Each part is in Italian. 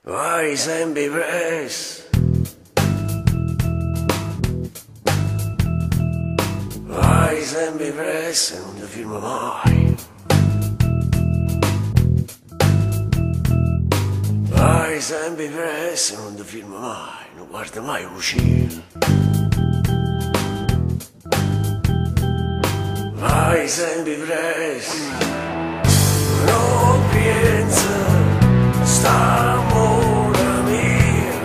Vai sempre presto, vai sempre presto e non ti fermo mai. Vai sempre presto e non ti fermo mai, non guarda mai un cielo. Vai sempre presto, non pensa, sta amore mio.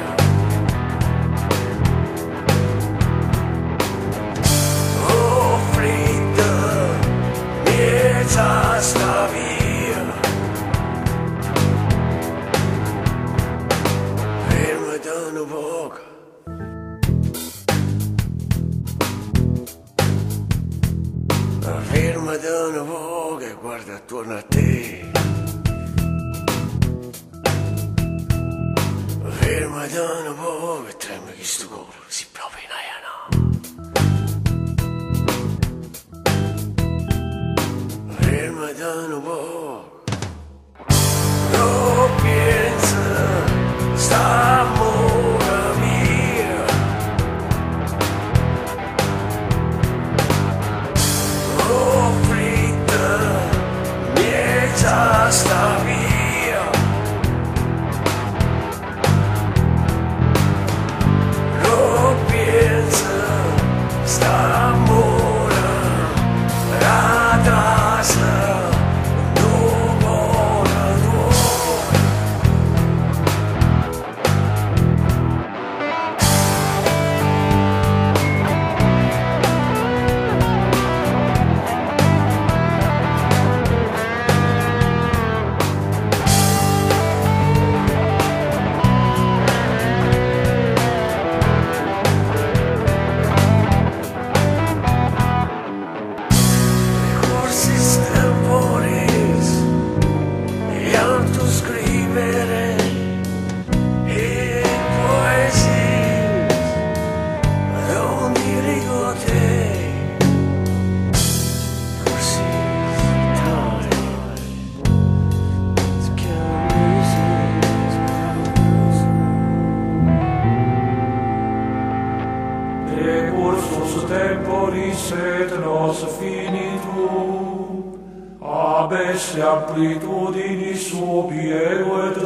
Oh fredda, mezza sta via. Fermati un poco. Fermati un poco e guarda attorno a te. Fermati un poco e trema che sto cuore si proprio in aia. Fermati un poco. Non pensa, sta amore mio. Oh fredda, mezza sta via. Non pensa, sta amore, la casa, non vuole nuova. Corsi stempores e alto scrivere e poesie non dico te. Corsi E cursus temporis et nos finitur, abesse amplitudinis suo piego et